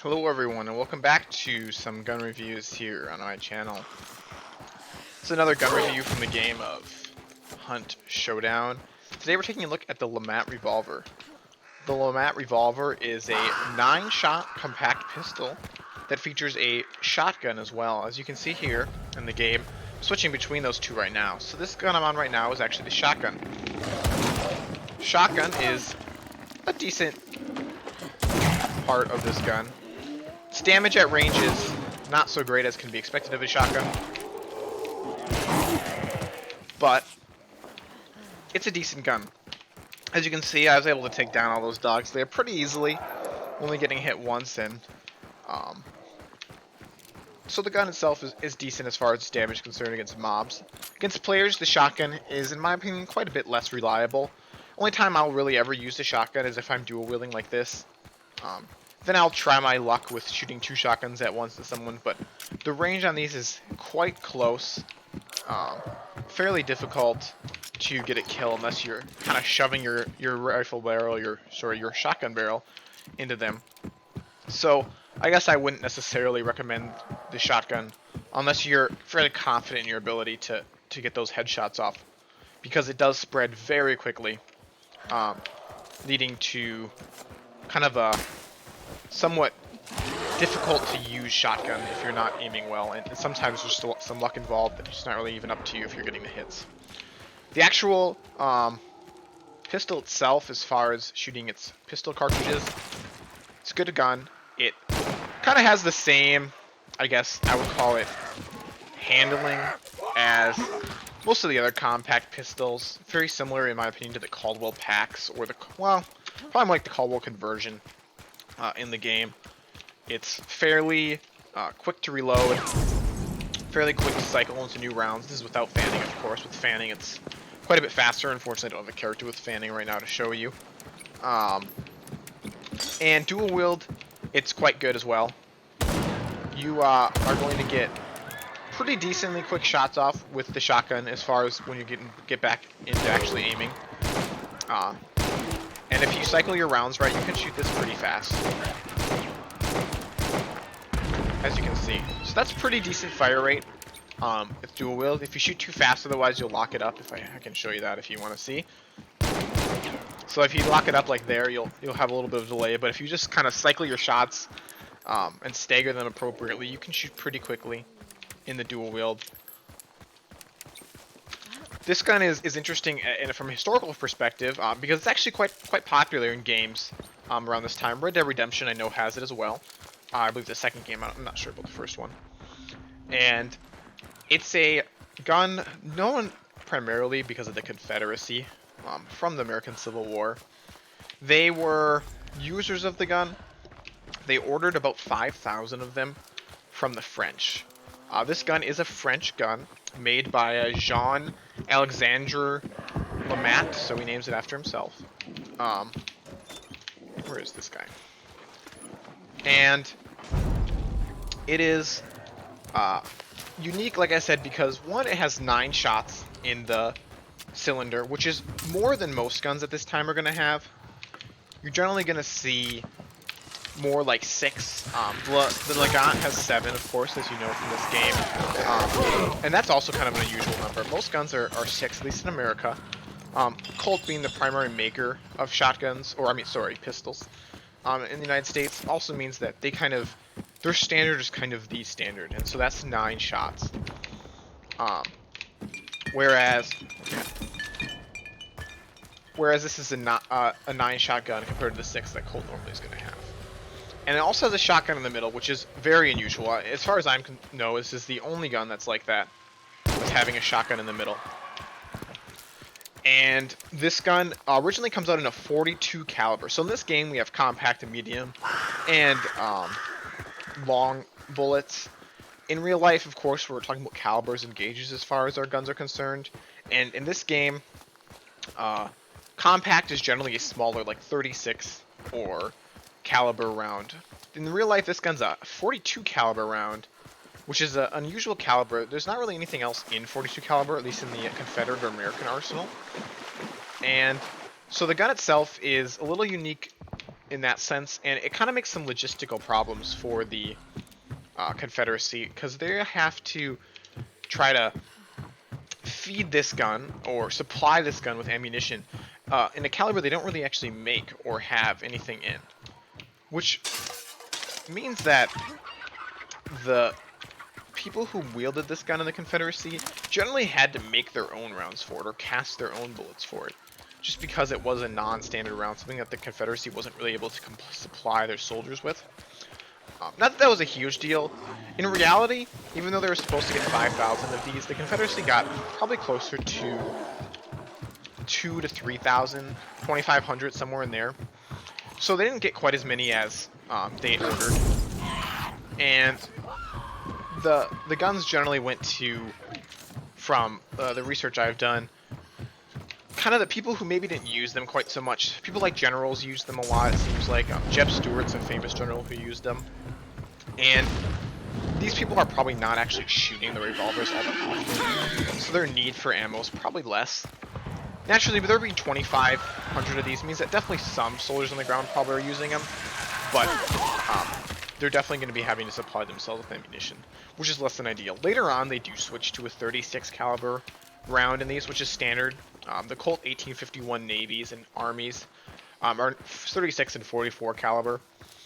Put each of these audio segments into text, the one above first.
Hello everyone and welcome back to some gun reviews here on my channel. It's another gun review from the game of Hunt Showdown. Today we're taking a look at the LeMat Revolver. The LeMat Revolver is a 9-shot compact pistol that features a shotgun as well. As you can see here in the game, I'm switching between those two right now. So this gun I'm on right now is actually the shotgun. Shotgun is a decent part of this gun. Its damage at range is not so great as can be expected of a shotgun, but it's a decent gun. As you can see, I was able to take down all those dogs there pretty easily, only getting hit once, and so the gun itself is decent as far as its damage is concerned against mobs. Against players, the shotgun is, in my opinion, quite a bit less reliable. Only time I'll really ever use the shotgun is if I'm dual wielding like this. Then I'll try my luck with shooting 2 shotguns at once at someone, but the range on these is quite close. Fairly difficult to get a kill unless you're kind of shoving your rifle barrel, your shotgun barrel into them. So I guess I wouldn't necessarily recommend the shotgun unless you're fairly confident in your ability to get those headshots off, because it does spread very quickly, leading to kind of a somewhat difficult to use shotgun if you're not aiming well, and sometimes there's still some luck involved. It's not really even up to you if you're getting the hits. The actual pistol itself, as far as shooting its pistol cartridges, it's a good gun. It kind of has the same, I guess I would call it, handling as most of the other compact pistols. Very similar, in my opinion, to the Caldwell packs, or probably more like the Caldwell conversion in the game. It's fairly quick to reload, fairly quick to cycle into new rounds. This is without fanning, of course. With fanning, it's quite a bit faster. Unfortunately, I don't have a character with fanning right now to show you. And dual wield, it's quite good as well. You are going to get pretty decently quick shots off with the shotgun as far as when you get back into actually aiming. And if you cycle your rounds right, you can shoot this pretty fast, as you can see. So that's pretty decent fire rate with dual wield. If you shoot too fast, otherwise you'll lock it up. If I can show you that if you want to see. So if you lock it up like there, you'll have a little bit of delay. But if you just kind of cycle your shots and stagger them appropriately, you can shoot pretty quickly in the dual wield. This gun is interesting from a historical perspective because it's actually quite popular in games around this time. Red Dead Redemption, I know, has it as well. I believe the second game, I'm not sure about the first one. And it's a gun known primarily because of the Confederacy from the American Civil War. They were users of the gun. They ordered about 5,000 of them from the French. This gun is a French gun made by Jean-Alexandre LeMat, so he names it after himself. Where is this guy? And it is unique, like I said, because one, it has 9 shots in the cylinder, which is more than most guns at this time are going to have. You're generally going to see more like 6. The LeMat has 7, of course, as you know from this game. And that's also kind of an unusual number. Most guns are 6, at least in America. Colt being the primary maker of shotguns, pistols, in the United States, also means that their standard is kind of the standard, and so that's 9 shots. Whereas this is a 9-shot gun compared to the 6 that Colt normally is going to have. And it also has a shotgun in the middle, which is very unusual. As far as I know, this is the only gun that's like that, is having a shotgun in the middle. And this gun originally comes out in a .42 caliber. So in this game, we have compact and medium, and long bullets. In real life, of course, we're talking about calibers and gauges as far as our guns are concerned. And in this game, compact is generally a smaller, like 36 or caliber round. In real life, this gun's a .42 caliber round, which is an unusual caliber. There's not really anything else in .42 caliber, at least in the Confederate or American arsenal. And so the gun itself is a little unique in that sense, and it kind of makes some logistical problems for the Confederacy, because they have to try to feed this gun or supply this gun with ammunition in a caliber they don't really actually make or have anything in, which means that the people who wielded this gun in the Confederacy generally had to make their own rounds for it or cast their own bullets for it, just because it was a non-standard round, something that the Confederacy wasn't really able to supply their soldiers with. Not that that was a huge deal. In reality, even though they were supposed to get 5,000 of these, the Confederacy got probably closer to 2 to 3,000, 2,500, somewhere in there. So they didn't get quite as many as they ordered. And the guns generally went to, from the research I've done, kind of the people who maybe didn't use them quite so much. People like generals used them a lot, it seems like. Jeb Stuart's a famous general who used them. And these people are probably not actually shooting the revolvers all that often, so their need for ammo is probably less. Naturally, with there being 2,500 of these, means that definitely some soldiers on the ground probably are using them, but they're definitely going to be having to supply themselves with ammunition, which is less than ideal. Later on, they do switch to a 36 caliber round in these, which is standard. The Colt 1851 navies and armies are 36 and 44 caliber,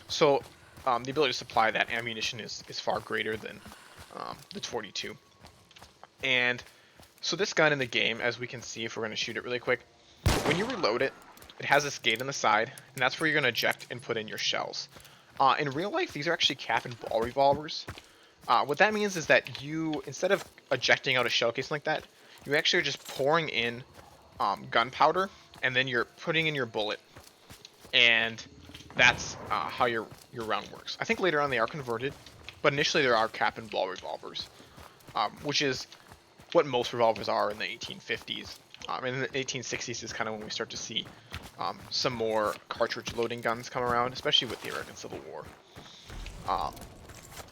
so the ability to supply that ammunition is far greater than the 42. And so this gun in the game, as we can see if we're going to shoot it really quick, when you reload it, it has this gate on the side, and that's where you're going to eject and put in your shells. In real life, these are actually cap and ball revolvers. What that means is that you, instead of ejecting out a shell case like that, you actually are just pouring in gunpowder, and then you're putting in your bullet. And that's how your round works. I think later on they are converted, but initially there are cap and ball revolvers, which is what most revolvers are in the 1850s. In the 1860s is kind of when we start to see some more cartridge loading guns come around, especially with the American Civil War.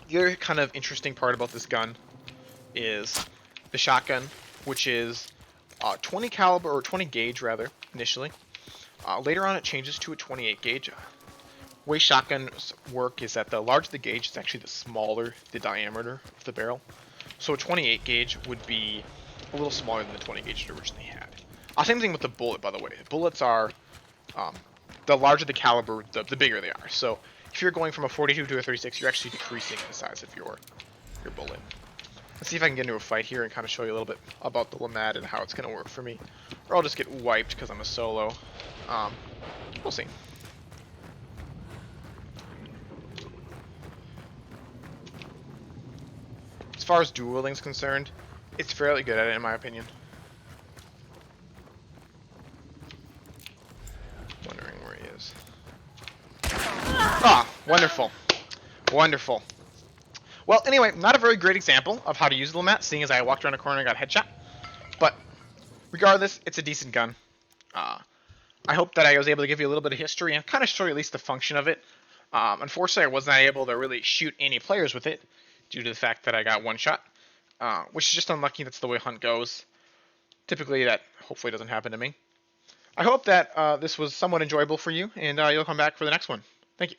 The other kind of interesting part about this gun is the shotgun, which is 20 caliber, or 20 gauge rather, initially. Later on it changes to a 28 gauge. Way shotguns work is that the larger the gauge, it's actually the smaller the diameter of the barrel. So a 28 gauge would be a little smaller than the 20 gauge it originally had. Same thing with the bullet, by the way. Bullets are, the larger the caliber, the bigger they are. So if you're going from a 42 to a 36, you're actually decreasing the size of your bullet. Let's see if I can get into a fight here and kind of show you a little bit about the LeMat and how it's going to work for me. Or I'll just get wiped because I'm a solo. We'll see. As far as dual wielding is concerned, it's fairly good at it in my opinion. Wondering where he is. Ah, wonderful. Wonderful. Well, anyway, not a very great example of how to use the LeMat, seeing as I walked around a corner and got headshot. But regardless, it's a decent gun. I hope that I was able to give you a little bit of history and kind of show you at least the function of it. Unfortunately, I was not able to really shoot any players with it due to the fact that I got one shot, which is just unlucky. That's the way hunt goes. Typically, that hopefully doesn't happen to me. I hope that this was somewhat enjoyable for you, and you'll come back for the next one. Thank you.